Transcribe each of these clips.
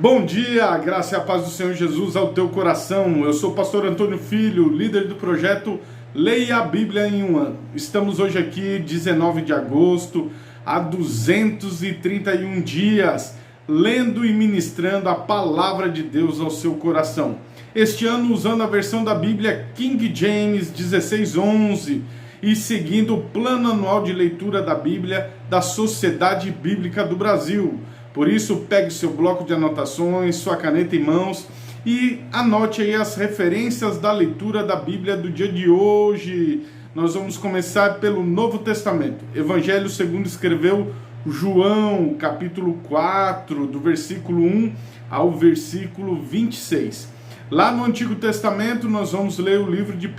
Bom dia, a graça e a paz do Senhor Jesus ao teu coração. Eu sou o pastor Antônio Filho, líder do projeto Leia a Bíblia em um Ano. Estamos hoje aqui, 19 de agosto, há 231 dias, lendo e ministrando a palavra de Deus ao seu coração. Este ano usando a versão da Bíblia King James 16:11 e seguindo o plano anual de leitura da Bíblia da Sociedade Bíblica do Brasil. Por isso, pegue seu bloco de anotações, sua caneta em mãos e anote aí as referências da leitura da Bíblia do dia de hoje. Nós vamos começar pelo Novo Testamento. Evangelho segundo escreveu João, capítulo 4, do versículo 1 ao versículo 26. Lá no Antigo Testamento, nós vamos ler o livro de 1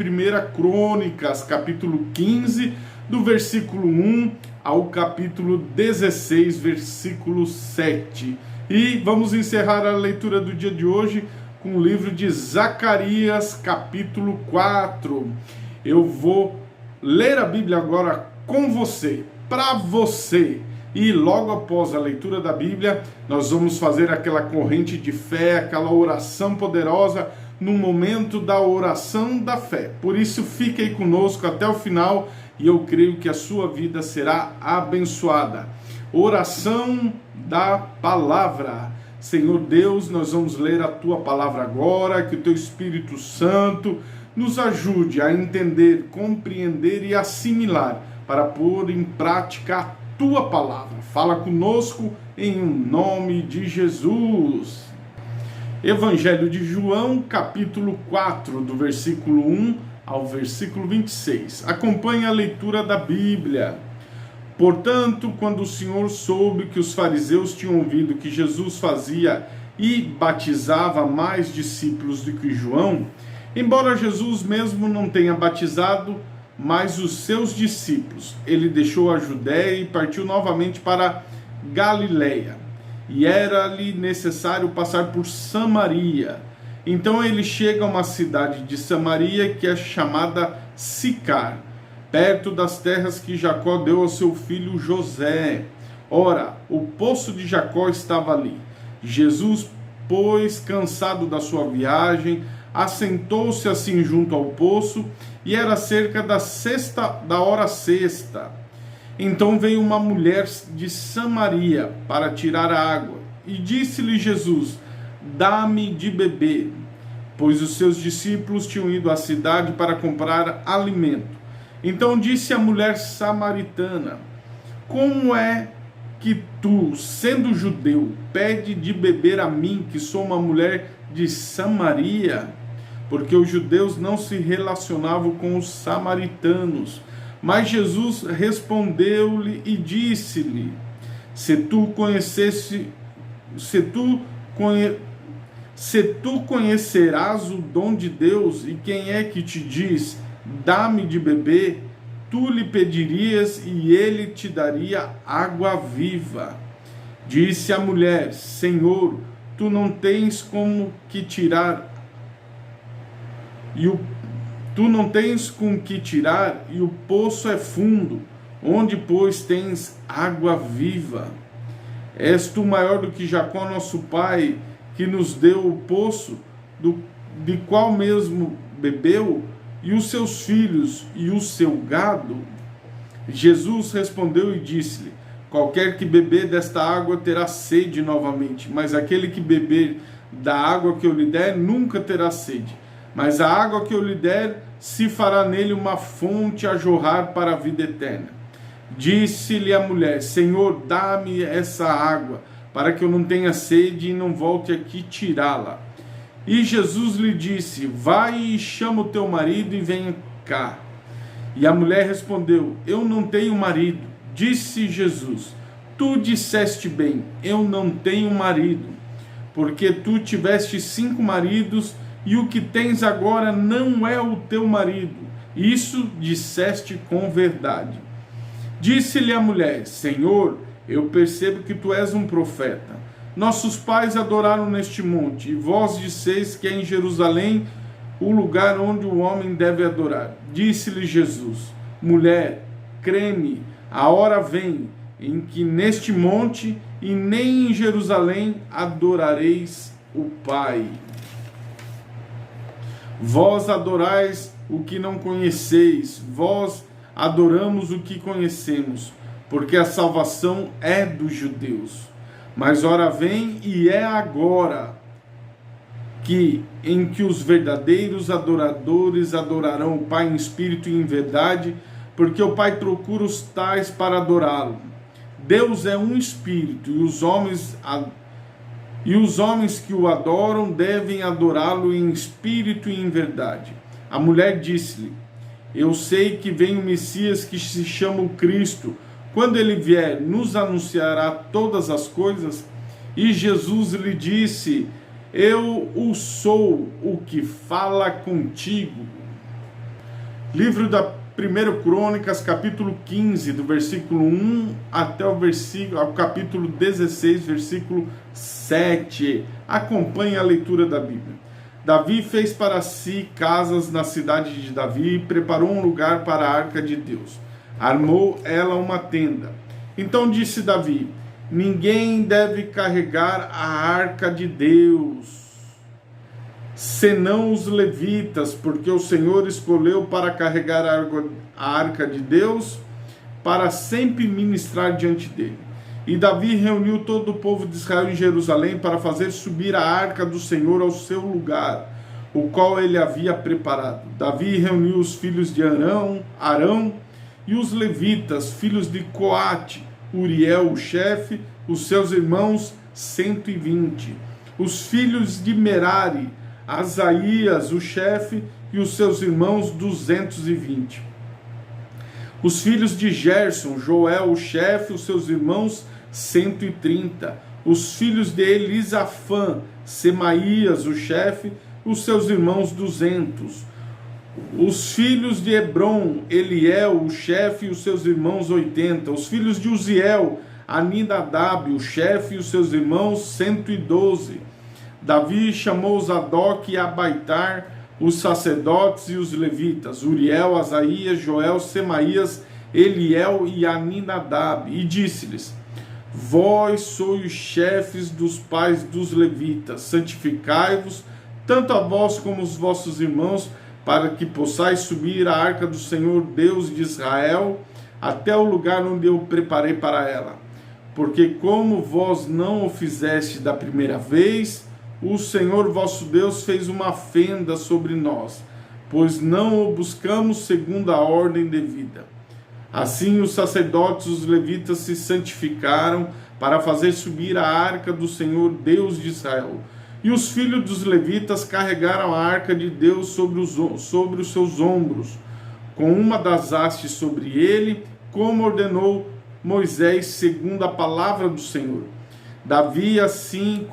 Crônicas, capítulo 15, do versículo 1 ao capítulo 16, versículo 7. E vamos encerrar a leitura do dia de hoje com o livro de Zacarias, capítulo 4. Eu vou ler a Bíblia agora com você, para você. E logo após a leitura da Bíblia, nós vamos fazer aquela corrente de fé, aquela oração poderosa, no momento da oração da fé. Por isso, fique aí conosco até o final e eu creio que a sua vida será abençoada. Oração da palavra. Senhor Deus, nós vamos ler a tua palavra agora, que o teu Espírito Santo nos ajude a entender, compreender e assimilar para pôr em prática a tua palavra. Fala conosco em nome de Jesus. Evangelho de João, capítulo 4, do versículo 1 ao versículo 26. Acompanhe a leitura da Bíblia. Portanto, quando o Senhor soube que os fariseus tinham ouvido que Jesus fazia e batizava mais discípulos do que João, embora Jesus mesmo não tenha batizado mais os seus discípulos, ele deixou a Judéia e partiu novamente para Galiléia. E era-lhe necessário passar por Samaria. Então ele chega a uma cidade de Samaria que é chamada Sicar, perto das terras que Jacó deu ao seu filho José. Ora, o poço de Jacó estava ali. Jesus, pois, cansado da sua viagem, assentou-se assim junto ao poço, e era cerca da hora sexta. Então veio uma mulher de Samaria para tirar a água, e disse-lhe Jesus: dá-me de beber, pois os seus discípulos tinham ido à cidade para comprar alimento. Então disse a mulher samaritana: como é que tu, sendo judeu, pede de beber a mim, que sou uma mulher de Samaria? Porque os judeus não se relacionavam com os samaritanos. Mas Jesus respondeu-lhe e disse-lhe: se tu conhecerás o dom de Deus, e quem é que te diz, dá-me de beber, tu lhe pedirias e ele te daria água viva. Disse a mulher: Senhor, tu não tens com que tirar e o poço é fundo. Onde, pois, tens água viva? És tu maior do que Jacó, nosso pai, que nos deu o poço, de qual mesmo bebeu, e os seus filhos e o seu gado? Jesus respondeu e disse-lhe: qualquer que beber desta água terá sede novamente, mas aquele que beber da água que eu lhe der nunca terá sede. Mas a água que eu lhe der se fará nele uma fonte a jorrar para a vida eterna. Disse-lhe a mulher: Senhor, dá-me essa água, para que eu não tenha sede e não volte aqui tirá-la. E Jesus lhe disse: vai e chama o teu marido e venha cá. E a mulher respondeu: eu não tenho marido. Disse Jesus: tu disseste bem, eu não tenho marido, porque tu tiveste 5 maridos, e o que tens agora não é o teu marido. Isso disseste com verdade. Disse-lhe a mulher: Senhor, eu percebo que tu és um profeta. Nossos pais adoraram neste monte, e vós disseis que é em Jerusalém o lugar onde o homem deve adorar. Disse-lhe Jesus: mulher, crê-me, a hora vem em que neste monte e nem em Jerusalém adorareis o Pai. Vós adorais o que não conheceis, vós adoramos o que conhecemos, porque a salvação é dos judeus. Mas ora vem, e é agora, em que os verdadeiros adoradores adorarão o Pai em espírito e em verdade, porque o Pai procura os tais para adorá-lo. Deus é um espírito, e os homens que o adoram devem adorá-lo em espírito e em verdade. A mulher disse-lhe: eu sei que vem o Messias, que se chama o Cristo. Quando ele vier, nos anunciará todas as coisas. E Jesus lhe disse: eu o sou o que fala contigo. Livro da 1 Crônicas, capítulo 15, do versículo 1 até ao capítulo 16, versículo 7. Acompanhe a leitura da Bíblia. Davi fez para si casas na cidade de Davi e preparou um lugar para a arca de Deus. Armou ela uma tenda. Então disse Davi: ninguém deve carregar a arca de Deus, senão os levitas, porque o Senhor escolheu para carregar a arca de Deus, para sempre ministrar diante dele. E Davi reuniu todo o povo de Israel em Jerusalém para fazer subir a arca do Senhor ao seu lugar, o qual ele havia preparado. Davi reuniu os filhos de Arão e os levitas, filhos de Coate, Uriel, o chefe, os seus irmãos, 120. Os filhos de Merari, Asaías, o chefe, e os seus irmãos, 220. Os filhos de Gerson, Joel, o chefe, os seus irmãos, 130. Os filhos de Elisafã, Semaías, o chefe, os seus irmãos, 200. Os filhos de Hebron, Eliel, o chefe, e os seus irmãos, 80. Os filhos de Uziel, Aminadab, o chefe, e os seus irmãos, 112. Davi chamou Zadok e Abaitar, os sacerdotes e os levitas, Uriel, Asaías, Joel, Semaías, Eliel e Aminadab, e disse-lhes: vós sois os chefes dos pais dos levitas, santificai-vos, tanto a vós como os vossos irmãos, para que possais subir a arca do Senhor Deus de Israel, até o lugar onde eu preparei para ela. Porque como vós não o fizeste da primeira vez, o Senhor vosso Deus fez uma fenda sobre nós, pois não o buscamos segundo a ordem devida. Assim os sacerdotes e os levitas se santificaram para fazer subir a arca do Senhor Deus de Israel. E os filhos dos levitas carregaram a arca de Deus sobre os seus ombros, com uma das hastes sobre ele, como ordenou Moisés, segundo a palavra do Senhor. Davi assim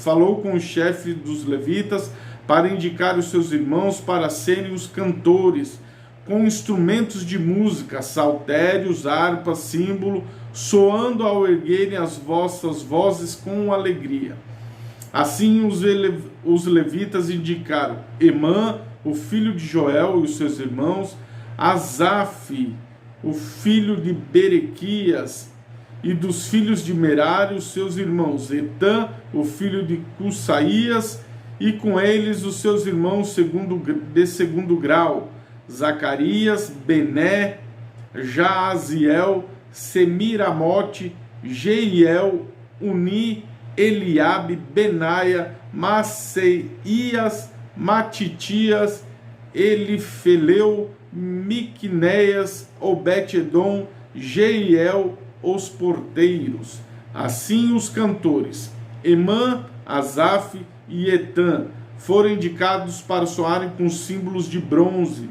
falou com o chefe dos levitas para indicar os seus irmãos para serem os cantores, com instrumentos de música, saltérios, harpas, símbolo, soando ao erguerem as vossas vozes com alegria. Assim os levitas indicaram Emã, o filho de Joel, e os seus irmãos, Asaf, o filho de Berequias, e dos filhos de Merari, os seus irmãos, Etã, o filho de Cusaías, e com eles os seus irmãos de segundo grau, Zacarias, Bené, Jaaziel, Semiramote, Jeiel, Uni, Eliabe, Benaia, Maceias, Matitias, Elifeleu, Miqunéias, Obed-edom, Jeiel, os porteiros. Assim os cantores Emã, Asaf e Etã foram indicados para soarem com símbolos de bronze.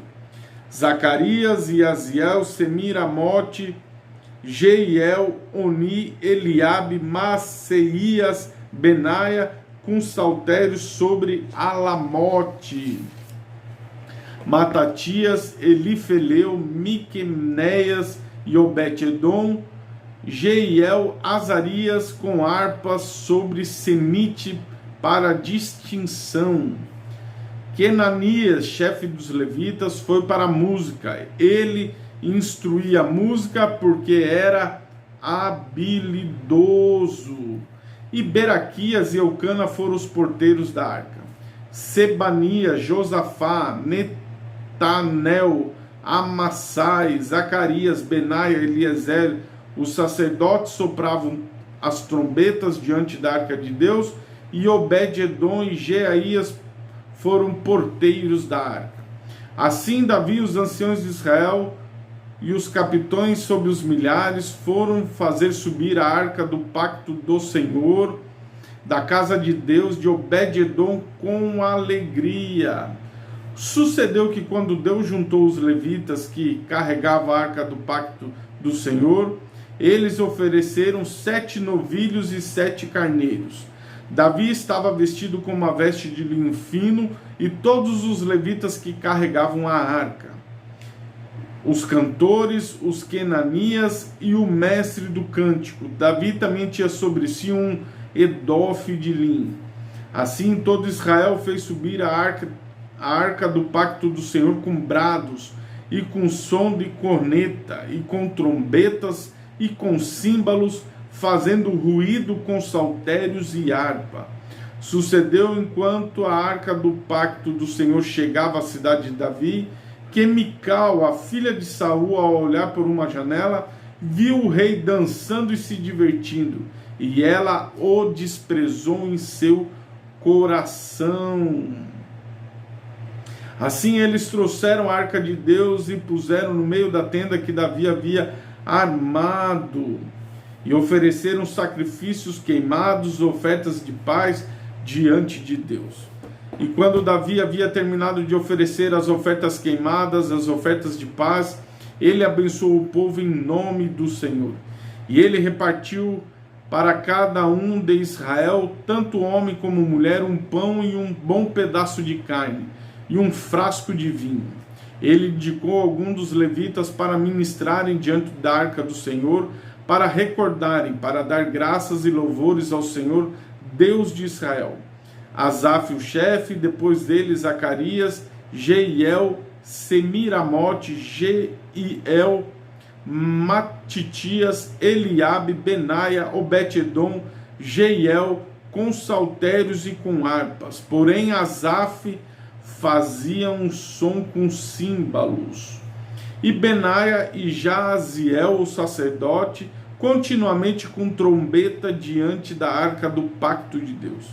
Zacarias e Aziel, Semiramote, Jeiel, Oni, Eliabe, Maceias, Benaia, com saltérios sobre Alamote. Matatias, Elifeleu, Miqunéias e Obed-edom, Jeiel, Azarias, com harpas sobre Semite para distinção. Kenanias, chefe dos levitas, foi para a música. Ele instruía a música porque era habilidoso. E Beraquias e Eucana foram os porteiros da arca. Sebania, Josafá, Netanel, Amassai, Zacarias, Benaia, Eliezer, os sacerdotes sopravam as trombetas diante da arca de Deus, e Obed-edom e Jeaías foram porteiros da arca. Assim Davi, os anciãos de Israel e os capitães sobre os milhares foram fazer subir a arca do pacto do Senhor da casa de Deus de Obed-edom com alegria. Sucedeu que quando Deus juntou os levitas que carregavam a arca do pacto do Senhor, eles ofereceram 7 novilhos e 7 carneiros. Davi estava vestido com uma veste de linho fino, e todos os levitas que carregavam a arca, os cantores, os quenanias e o mestre do cântico. Davi também tinha sobre si um edofe de linho. Assim todo Israel fez subir a arca do pacto do Senhor com brados, e com som de corneta, e com trombetas, e com símbolos, fazendo ruído com saltérios e harpa. Sucedeu, enquanto a arca do pacto do Senhor chegava à cidade de Davi, que Mical, a filha de Saul, ao olhar por uma janela, viu o rei dançando e se divertindo, e ela o desprezou em seu coração. Assim eles trouxeram a arca de Deus e puseram no meio da tenda que Davi havia armado, e ofereceram sacrifícios queimados, ofertas de paz diante de Deus. E quando Davi havia terminado de oferecer as ofertas queimadas, as ofertas de paz, ele abençoou o povo em nome do Senhor. E ele repartiu para cada um de Israel, tanto homem como mulher, um pão e um bom pedaço de carne, e um frasco de vinho. Ele indicou alguns dos levitas para ministrarem diante da arca do Senhor, para recordarem, para dar graças e louvores ao Senhor, Deus de Israel. Asaf, o chefe, depois dele Zacarias, Jeiel, Semiramote, Jeiel, Matitias, Eliabe, Benaia, Obed-edom, Jeiel, com saltérios e com harpas. Porém Asaf fazia um som com símbolos. E Benaia e Jaziel, o sacerdote, continuamente com trombeta diante da arca do pacto de Deus.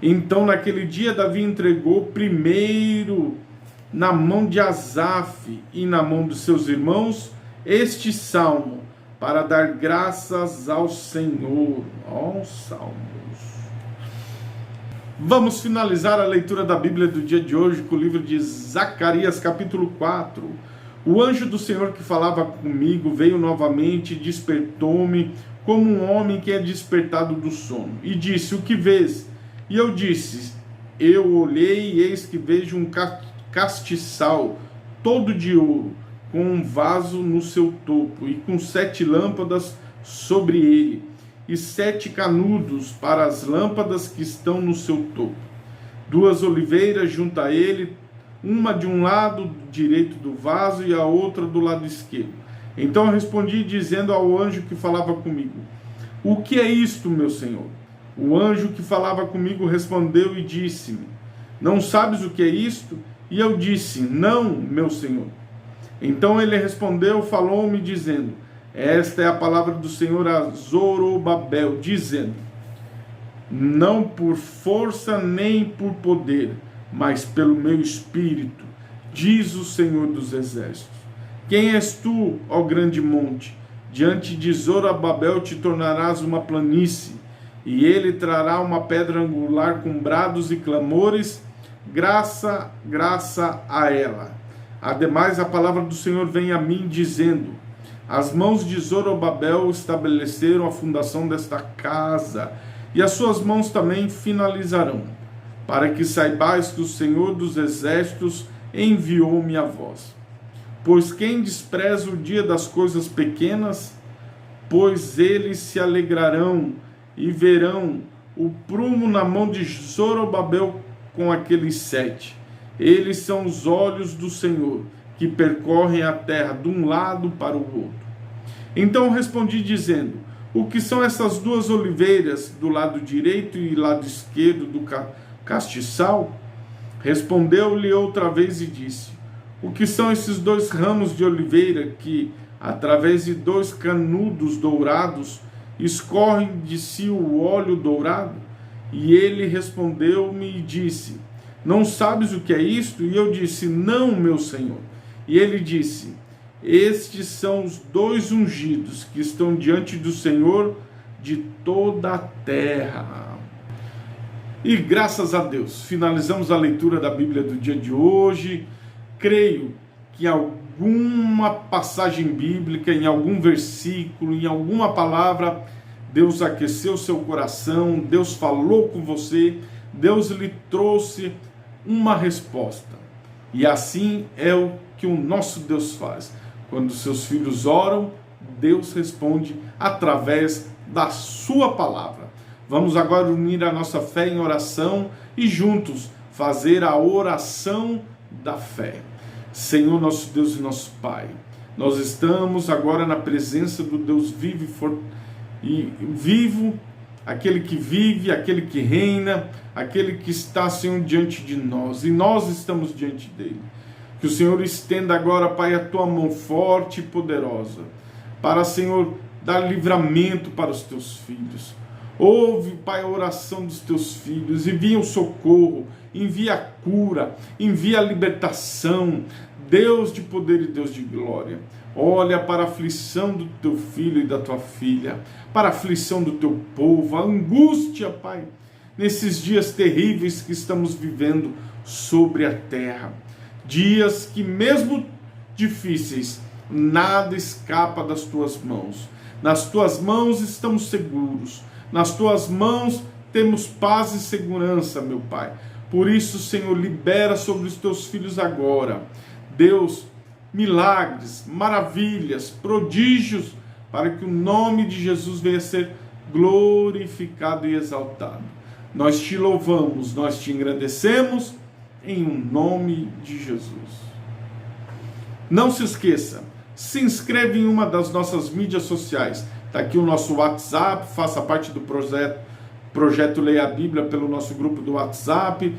Então naquele dia Davi entregou primeiro na mão de Asaf e na mão dos seus irmãos este salmo, para dar graças ao Senhor. Ó, salmos. Vamos finalizar a leitura da Bíblia do dia de hoje com o livro de Zacarias, capítulo 4. O anjo do Senhor que falava comigo veio novamente e despertou-me como um homem que é despertado do sono. E disse: o que vês? E eu disse: eu olhei e eis que vejo um castiçal todo de ouro, com um vaso no seu topo, e com 7 lâmpadas sobre ele, e 7 canudos para as lâmpadas que estão no seu topo. 2 oliveiras junto a ele, uma de um lado direito do vaso e a outra do lado esquerdo. Então eu respondi dizendo ao anjo que falava comigo: o que é isto, meu senhor? O anjo que falava comigo respondeu e disse-me: não sabes o que é isto? E eu disse: não, meu senhor. Então ele respondeu, falou-me dizendo: esta é a palavra do Senhor a Zorobabel, dizendo: não por força nem por poder, mas pelo meu espírito, diz o Senhor dos exércitos. Quem és tu, ó grande monte? Diante de Zorobabel te tornarás uma planície, e ele trará uma pedra angular com brados e clamores, graça a ela. Ademais, a palavra do Senhor vem a mim dizendo: as mãos de Zorobabel estabeleceram a fundação desta casa, e as suas mãos também finalizarão, para que saibais que o Senhor dos exércitos enviou-me a vós. Pois quem despreza o dia das coisas pequenas, pois eles se alegrarão e verão o prumo na mão de Zorobabel com aqueles 7. Eles são os olhos do Senhor, que percorrem a terra de um lado para o outro. Então respondi dizendo: O que são essas duas oliveiras do lado direito e lado esquerdo do castiçal? Respondeu-lhe outra vez e disse: o que são esses dois ramos de oliveira que, através de dois canudos dourados, escorrem de si o óleo dourado? E ele respondeu-me e disse: não sabes o que é isto? E eu disse: não, meu senhor. E ele disse: estes são os dois ungidos que estão diante do Senhor de toda a terra. E graças a Deus, finalizamos a leitura da Bíblia do dia de hoje. Creio que em alguma passagem bíblica, em algum versículo, em alguma palavra, Deus aqueceu seu coração, Deus falou com você, Deus lhe trouxe uma resposta. E assim é o que o nosso Deus faz. Quando seus filhos oram, Deus responde através da sua palavra. Vamos agora unir a nossa fé em oração e juntos fazer a oração da fé. Senhor, nosso Deus e nosso Pai, nós estamos agora na presença do Deus vivo e vivo, aquele que vive, aquele que reina, aquele que está, Senhor, diante de nós, e nós estamos diante dele. Que o Senhor estenda agora, Pai, a tua mão forte e poderosa, para, Senhor, dar livramento para os teus filhos. Ouve, Pai, a oração dos teus filhos, envia o socorro, envia a cura, envia a libertação. Deus de poder e Deus de glória, olha para a aflição do teu filho e da tua filha, para a aflição do teu povo, a angústia, Pai, nesses dias terríveis que estamos vivendo sobre a terra. Dias que, mesmo difíceis, nada escapa das tuas mãos. Nas tuas mãos estamos seguros. Nas tuas mãos temos paz e segurança, meu Pai. Por isso, Senhor, libera sobre os teus filhos agora, Deus, milagres, maravilhas, prodígios, para que o nome de Jesus venha a ser glorificado e exaltado. Nós te louvamos, nós te engrandecemos, em nome de Jesus. Não se esqueça, se inscreve em uma das nossas mídias sociais. Está aqui o nosso WhatsApp, faça parte do projeto Leia a Bíblia pelo nosso grupo do WhatsApp.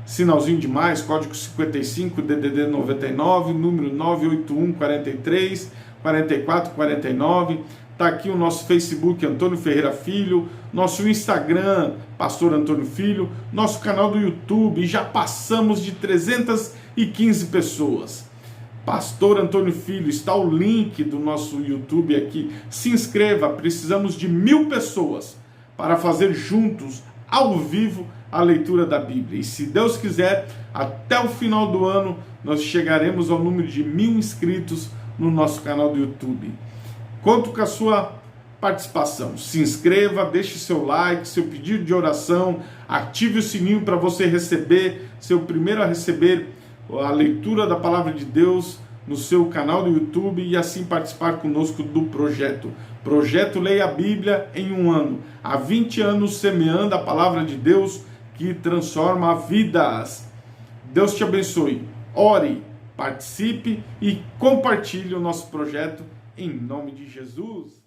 Sinalzinho de mais, código 55, DDD 99, número 981 43 44 49. Está aqui o nosso Facebook, Antônio Ferreira Filho, nosso Instagram, Pastor Antônio Filho, nosso canal do YouTube, já passamos de 315 pessoas. Pastor Antônio Filho, está o link do nosso YouTube aqui. Se inscreva, precisamos de 1000 pessoas para fazer juntos, ao vivo, a leitura da Bíblia. E se Deus quiser, até o final do ano, nós chegaremos ao número de 1000 inscritos no nosso canal do YouTube. Conto com a sua participação. Se inscreva, deixe seu like, seu pedido de oração, ative o sininho para você ser o primeiro a receber a leitura da Palavra de Deus no seu canal do YouTube e assim participar conosco do projeto. Projeto Leia a Bíblia em um ano. Há 20 anos semeando a Palavra de Deus que transforma vidas. Deus te abençoe. Ore, participe e compartilhe o nosso projeto em nome de Jesus.